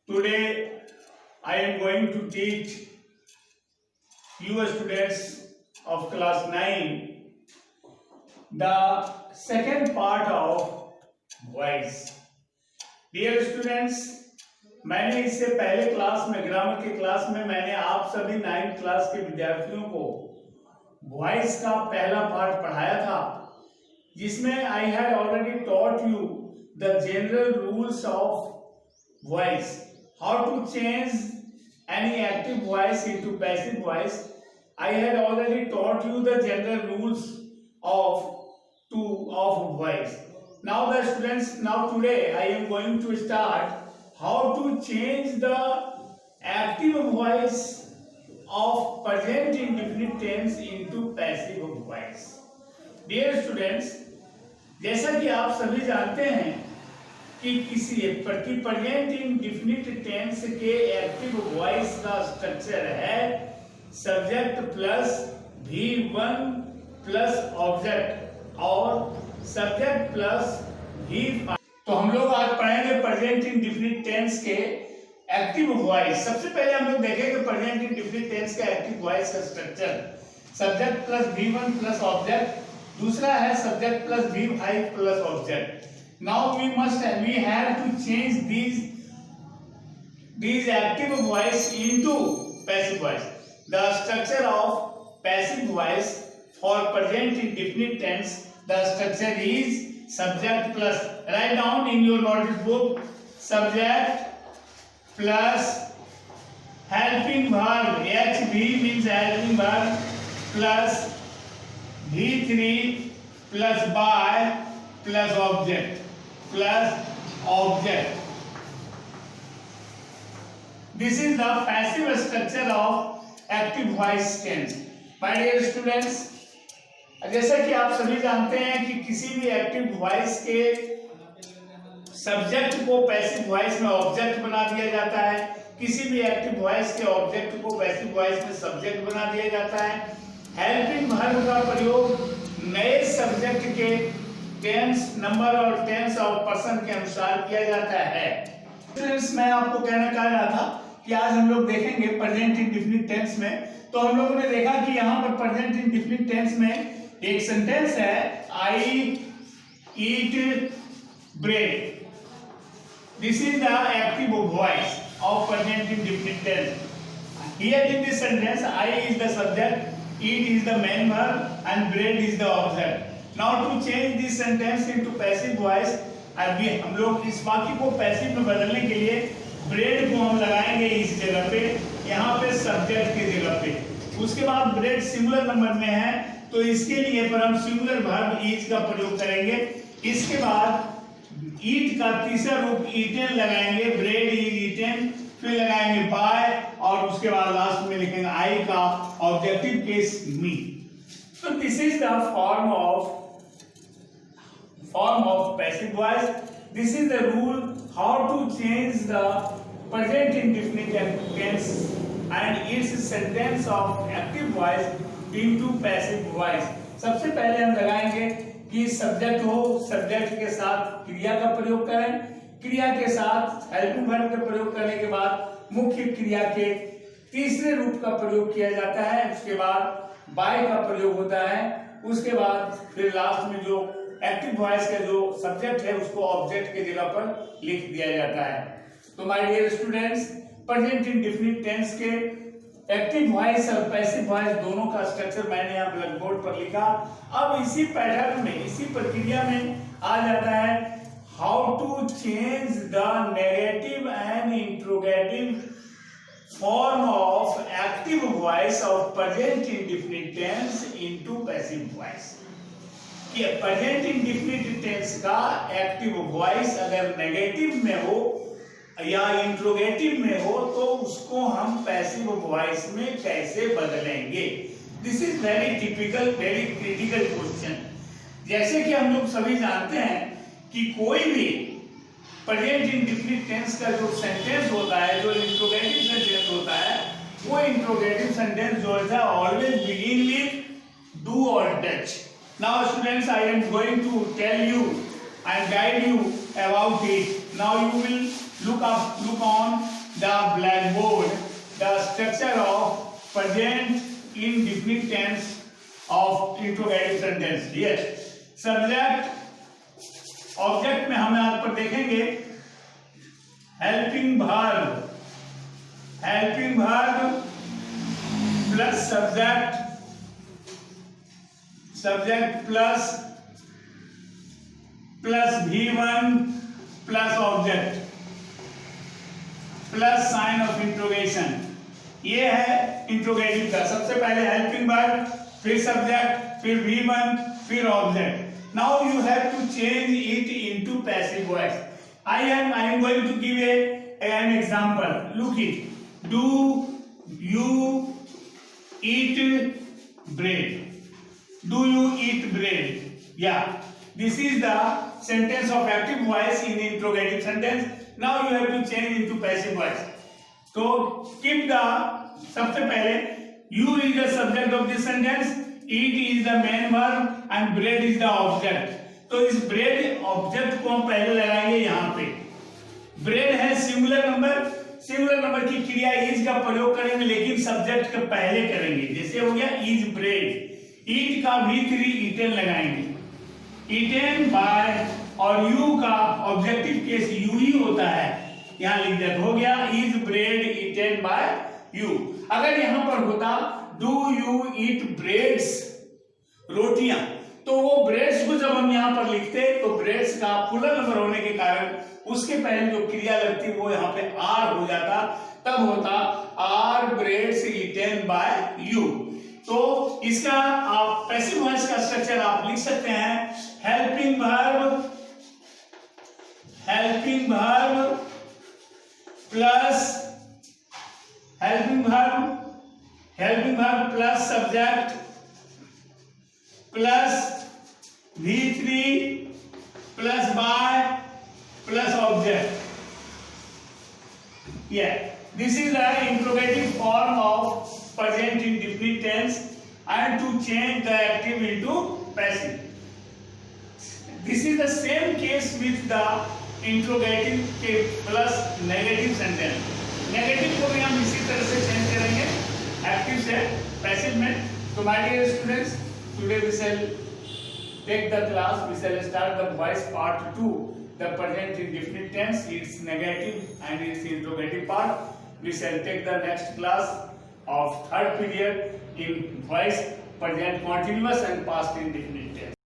Today I am going to teach you students of class 9 the second part of voice. Dear students, मैंने इससे पहले class में grammar की class में मैंने आप सभी 9th क्लास के विद्यार्थियों को वॉइस का पहला पार्ट पढ़ाया था, जिसमें I had already taught you the general rules of voice, how to change any active voice into passive voice. I had already taught you the general rules of voice. Now the students, today I am going to start how to change the active voice of present indefinite tense into passive voice. Dear students, जैसा कि आप सभी जानते हैं कि किसी present indefinite tense के active voice का स्ट्रक्चर है subject plus V1 plus object और सब्जेक्ट प्लस V5। तो हम लोग आज पढ़ेंगे प्रेजेंट इंडेफिनिट टेंस के एक्टिव वॉइस। सबसे पहले हम लोग देखेंगे प्रेजेंट इंडेफिनिट टेंस का एक्टिव वॉइस का structure subject plus V1 plus object, दूसरा है subject plus V5 plus object. Now we have to change these active voice into passive voice. The structure of passive voice for present indefinite tense, the structure is subject plus, write down in your notice book, subject plus helping verb, HV means helping verb, plus V3 plus by plus object plus object. This is the passive structure of active voice tense. My dear students, जैसा कि आप सभी जानते हैं कि किसी भी active voice के सब्जेक्ट को पैसिव वॉइस में ऑब्जेक्ट बना दिया जाता है, किसी भी एक्टिव वॉइस के ऑब्जेक्ट को पैसिव वॉइस में सब्जेक्ट बना दिया जाता है। हेल्पिंग वर्ब का प्रयोग नए सब्जेक्ट के टेंस नंबर और टेंस और पर्सन के अनुसार किया जाता है। स्टूडेंट्स, मैं आपको कहना चाह रहा था कि आज हम लोग देखेंगे प्रेजेंट इंडेफिनिट टेंस में। तो हम लोगों ने देखा कि यहाँ पर प्रेजेंट इंडेफिनिट टेंस में एक सेंटेंस है I eat bread. This is the active voice of present indefinite tense. Here in this sentence I is the subject, eat is the main verb and bread is the object. Now to change this sentence into passive voice, हम लोग इस वाक्य को passive में बदलने के लिए bread को हम लगाएंगे इस जगह पे, यहाँ पे सब्जेक्ट की जगह पे। उसके बाद ब्रेड सिंगुलर नंबर में है तो इसके लिए पर हम सिंगुलर वर्ब इज का प्रयोग करेंगे। इसके बाद ईट का तीसरा रूप ईटेन लगाएंगे, ब्रेड इज ईटेन, फिर लगाएंगे बाय और उसके बाद लास्ट में लिखेंगे आई का ऑब्जेक्टिव केस मी। तो this is the form of passive voice. This is the rule how to change the present indefinite tense and its sentence of active voice into passive voice. सबसे पहले हम लगाएंगे कि subject हो, subject के साथ क्रिया का प्रयोग करें, क्रिया के साथ हेल्पिंग वर्ब का प्रयोग करने के बाद मुख्य क्रिया के तीसरे रूप का प्रयोग किया जाता है, उसके बाद बाय का प्रयोग होता है, उसके बाद फिर लास्ट में जो एक्टिव वॉइस का जो सब्जेक्ट है उसको ऑब्जेक्ट के जगह पर लिख दिया जाता है। तो my dear students, present indefinite tense के एक्टिव वॉइस और पैसिव वॉइस दोनों का स्ट्रक्चर मैंने यहाँ ब्लैक बोर्ड पर लिखा। अब इसी पैटर्न में, इसी प्रक्रिया में आ जाता है how to change the negative and interrogative form of active voice of present indefinite tense into passive voice। कि present indefinite tense का active voice अगर negative में हो या interrogative में हो तो उसको हम passive voice में कैसे बदलेंगे। This is very typical, very critical question। जैसे कि हम लोग सभी जानते हैं कि कोई भी प्रेजेंट इंडेफिनिट टेंस का जो सेंटेंस होता है, जो इंट्रोगेटिव सेंटेंस होता है, वो इंट्रोगेटिव सेंटेंस जो है ऑलवेज बिगिन विद डू और does. Now students, I am going to tell you and guide you about it. Now you will look on the blackboard the structure of present indefinite tense of interrogative sentence. Yes, subject object में हम यहाँ पर देखेंगे helping verb plus subject plus V1 plus object plus sign of interrogation. ये है interrogative का। सबसे पहले हेल्पिंग वर्ब, फिर सब्जेक्ट, फिर V1, फिर object. Now you have to change it into passive voice. I am going to give an example. Look it. Do you eat bread? Do you eat bread? Yeah. This is the sentence of active voice in interrogative sentence. Now you have to change into passive voice. So keep the सबसे पहले you is the subject of this sentence, eat is the main verb and bread is the object. तो इस bread object को हम पहले लगाएंगे यहाँ पे। ब्रेड है सिंगुलर नंबर की क्रिया इज का प्रयोग करेंगे, लेकिन सब्जेक्ट के पहले करेंगे। जैसे हो गया इज ब्रेड, ईट का V3 ईटेन लगाएंगे, ईटेन बाय, और यू का ऑब्जेक्टिव केस यू ही होता है, यहाँ लिख दिया। हो गया is bread eaten by you. अगर यहाँ पर होता डू यू ईट ब्रेड्स, रोटियां, तो वो ब्रेड्स को जब हम यहाँ पर लिखते तो ब्रेड्स का प्लूरल नंबर होने के कारण उसके पहले जो क्रिया लगती वो यहाँ पे आर हो जाता, तब होता are breads eaten by you. तो इसका आप पैसिव वॉइस का स्ट्रक्चर आप लिख सकते हैं helping verb plus subject plus V3 plus by plus object. This is the interrogative form of present indefinite tense and to change the active into passive. This is the same case with the interrogative के plus negative sentence. Negative को भी हम इसी तरह से change करेंगे active से passive में। तो my dear students, today we shall take the class. We shall start the voice part 2. The present indefinite tense, its negative and its interrogative part. We shall take the next class of third period in voice present continuous and past indefinite.